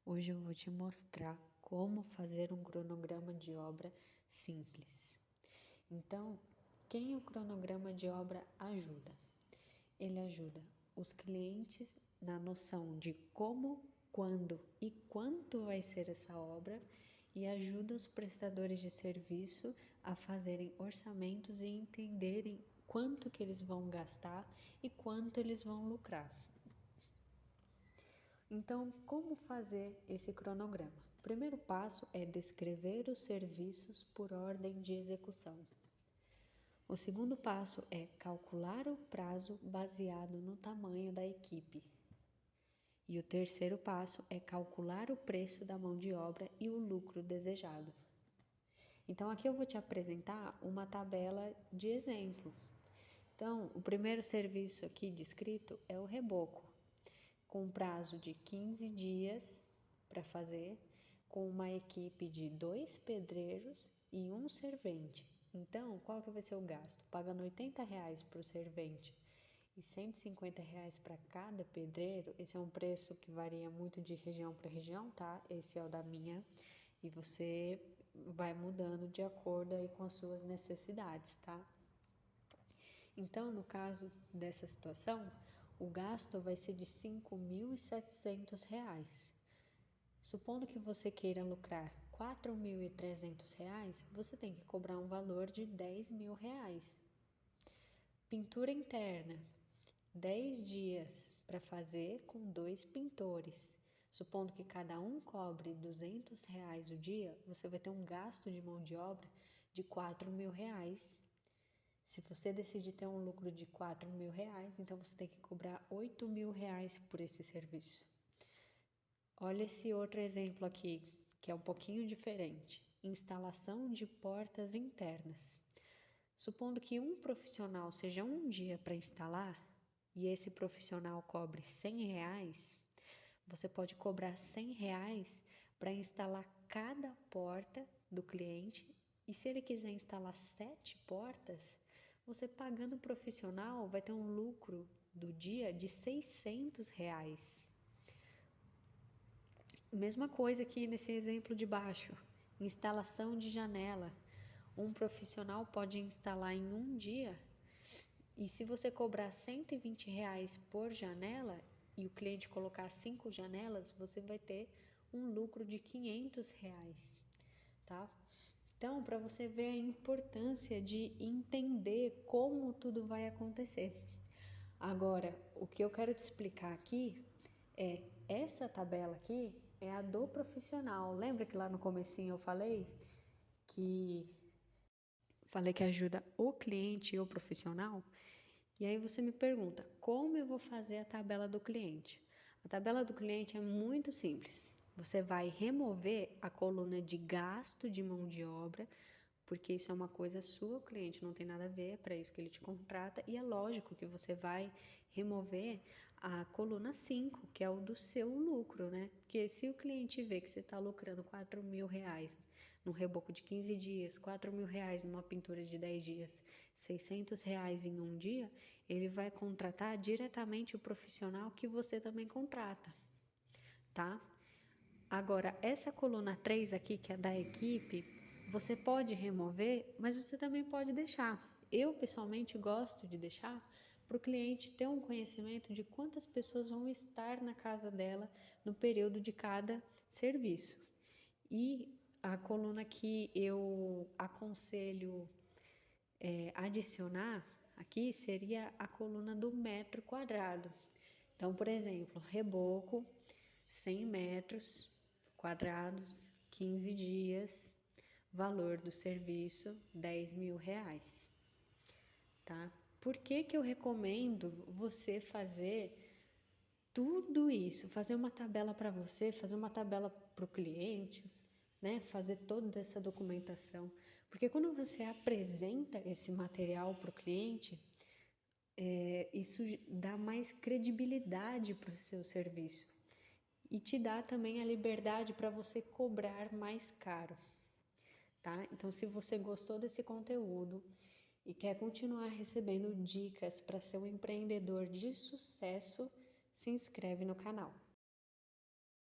Hoje eu vou te mostrar como fazer um cronograma de obra simples. Então, quem o cronograma de obra ajuda? Ele ajuda os clientes na noção de como, quando e quanto vai ser essa obra e ajuda os prestadores de serviço a fazerem orçamentos e entenderem quanto que eles vão gastar e quanto eles vão lucrar. Então, como fazer esse cronograma? O primeiro passo é descrever os serviços por ordem de execução. O segundo passo é calcular o prazo baseado no tamanho da equipe. E o terceiro passo é calcular o preço da mão de obra e o lucro desejado. Então, aqui eu vou te apresentar uma tabela de exemplo. Então, o primeiro serviço aqui descrito é o reboco, com prazo de 15 dias para fazer, com uma equipe de 2 pedreiros e um servente. Então, qual que vai ser o gasto? Pagando R$80 para o servente e R$150 para cada pedreiro. Esse é um preço que varia muito de região para região, tá? Esse é o da minha e você vai mudando de acordo aí com as suas necessidades, tá? Então, no caso dessa situação, o gasto vai ser de R$5.700. Supondo que você queira lucrar R$4.300, você tem que cobrar um valor de R$10.000. Pintura interna, 10 dias para fazer com 2 pintores. Supondo que cada um cobre R$200 o dia, você vai ter um gasto de mão de obra de R$4.000. Se você decidir ter um lucro de R$4.000, então você tem que cobrar R$8.000 por esse serviço. Olha esse outro exemplo aqui, que é um pouquinho diferente. Instalação de portas internas. Supondo que um profissional seja um dia para instalar e esse profissional cobre R$100, você pode cobrar R$100 para instalar cada porta do cliente. E se ele quiser instalar 7 portas, você pagando o profissional vai ter um lucro do dia de R$600. Mesma coisa aqui nesse exemplo de baixo, instalação de janela. Um profissional pode instalar em um dia e se você cobrar R$120 por janela e o cliente colocar 5 janelas, você vai ter um lucro de R$500, tá? Então, para você ver a importância de entender como tudo vai acontecer. Agora, o que eu quero te explicar aqui é essa tabela aqui é a do profissional. Lembra que lá no comecinho eu que que ajuda o cliente e o profissional? E aí você me pergunta, como eu vou fazer a tabela do cliente? A tabela do cliente é muito simples. Você vai remover a coluna de gasto de mão de obra, porque isso é uma coisa sua, o cliente não tem nada a ver, é para isso que ele te contrata, e é lógico que você vai remover a coluna 5, que é o do seu lucro, né? Porque se o cliente vê que você está lucrando R$4.000 num reboco de 15 dias, R$4.000 numa pintura de 10 dias, R$600 em um dia, ele vai contratar diretamente o profissional que você também contrata, tá? Agora, essa coluna 3 aqui, que é da equipe, você pode remover, mas você também pode deixar. Eu, pessoalmente, gosto de deixar para o cliente ter um conhecimento de quantas pessoas vão estar na casa dela no período de cada serviço. E a coluna que eu aconselho adicionar aqui seria a coluna do metro quadrado. Então, por exemplo, reboco, 100 metros quadrados, 15 dias, valor do serviço, R$10.000, tá? Por que que eu recomendo você fazer tudo isso, fazer uma tabela para você, fazer uma tabela para o cliente, né? Fazer toda essa documentação. Porque quando você apresenta esse material para o cliente, isso dá mais credibilidade para o seu serviço e te dá também a liberdade para você cobrar mais caro, tá? Então, se você gostou desse conteúdo e quer continuar recebendo dicas para ser um empreendedor de sucesso, se inscreve no canal.